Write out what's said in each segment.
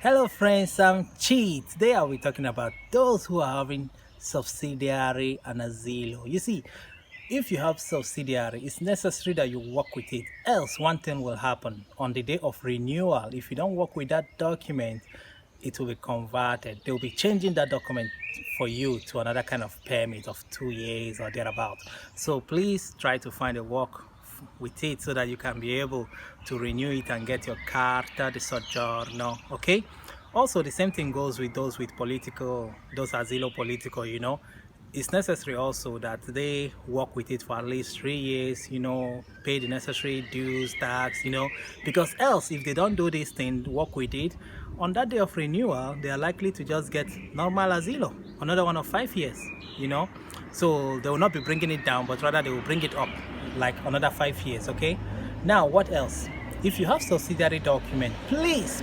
Hello friends, I'm Chi. Today I'll be talking about those who are having subsidiary and asilo. You see, if you have subsidiary, it's necessary that you work with it. Else, one thing will happen on the day of renewal. If you don't work with that document, it will be converted. They will be changing that document for you to another kind of permit of 2 years or thereabout. So please try to find a work with it so that you can be able to renew it and get your carta de soggiorno. Okay, also the same thing goes with those with political, those asilo political, it's necessary also that they work with it for at least 3 years, pay the necessary dues, tax, because else if they don't do this thing, work with it, on that day of renewal, they are likely to just get normal asilo, another one of 5 years, so they will not be bringing it down, but rather they will bring it up like another 5 years. Okay, now what else? If you have subsidiary document, please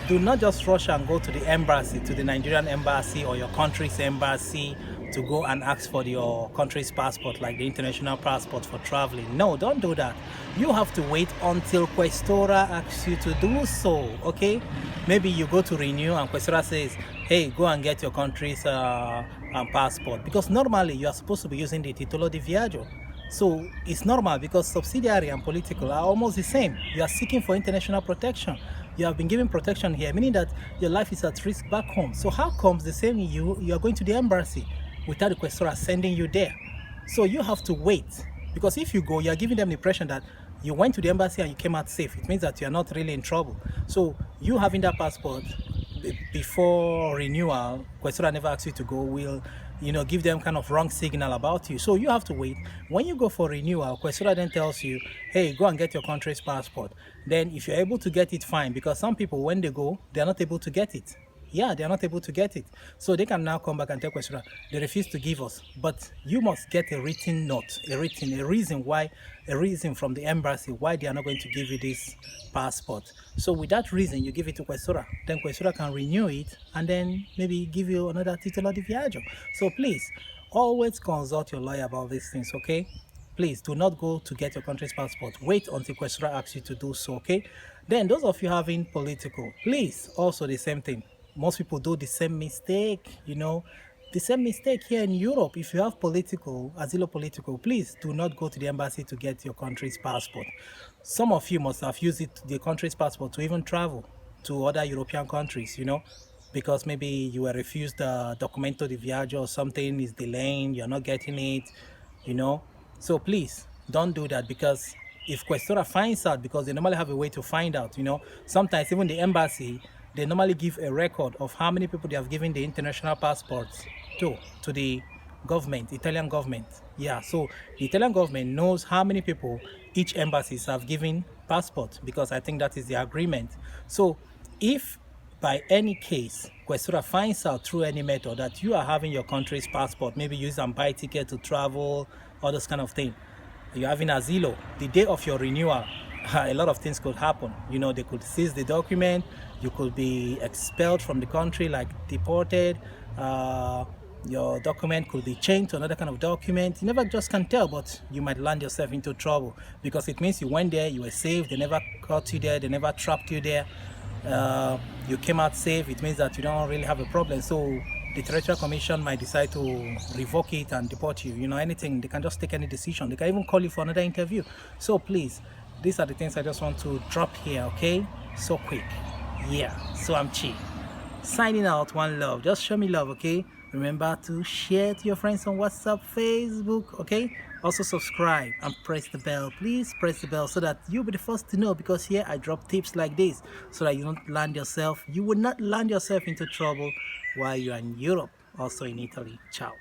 do not just rush and go to the embassy, to the Nigerian embassy or your country's embassy, to go and ask for your country's passport, like the international passport for traveling. No, don't do that. You have to wait until Questora asks you to do so. Okay, maybe you go to renew and Questora says, hey, go and get your country's passport, because normally you are supposed to be using the titolo di viaggio. So it's normal, because subsidiary and political are almost the same. You are seeking for international protection. You have been given protection here, meaning that your life is at risk back home. So how comes the same you are going to the embassy without the questora sending you there? So you have to wait, because if you go, you are giving them the impression that you went to the embassy and you came out safe. It means that you are not really in trouble. So you having that passport before renewal, questora never asks you to go, will give them kind of wrong signal about you. So you have to wait. When you go for renewal, questora then tells you, hey, go and get your country's passport. Then if you're able to get it, fine, because some people, when they go, they're not able to get it. Yeah, they're not able to get it. So they can now come back and tell questioner they refuse to give us. But you must get a written note, a reason from the embassy why they are not going to give you this passport. So with that reason, you give it to questora. Then questora can renew it and then maybe give you another titolo di viaggio. So please, always consult your lawyer about these things, okay? Please do not go to get your country's passport. Wait until questora asks you to do so, okay? Then those of you having political, please, also the same thing. Most people do the same mistake, the same mistake here in Europe. If you have political, asilo political, please do not go to the embassy to get your country's passport. Some of you must have used the country's passport to even travel to other European countries, because maybe you were refused the documento di viaggio or something is delaying, you're not getting it, So please don't do that, because if questora finds out, because they normally have a way to find out, sometimes even the embassy, they normally give a record of how many people they have given the international passports to the government, Italian government. Yeah, so the Italian government knows how many people each embassies have given passport, because I think that is the agreement. So if by any case questora finds out through any method that you are having your country's passport, maybe use and buy ticket to travel, all this kind of thing, you're having asilo, the day of your renewal, a lot of things could happen. They could seize the document, you could be expelled from the country, like deported, your document could be changed to another kind of document. You never just can tell, but you might land yourself into trouble, because it means you went there, you were safe, they never caught you there, they never trapped you there, you came out safe. It means that you don't really have a problem. So the Territorial Commission might decide to revoke it and deport you. Anything, they can just take any decision. They can even call you for another interview. So please, these are the things I just want to drop here, okay? So quick. Yeah, so I'm Chi. Signing out, one love. Just show me love, okay? Remember to share to your friends on WhatsApp, Facebook, okay? Also subscribe and press the bell. Please press the bell so that you'll be the first to know, because here I drop tips like this so that you will not land yourself into trouble while you're in Europe, also in Italy. Ciao.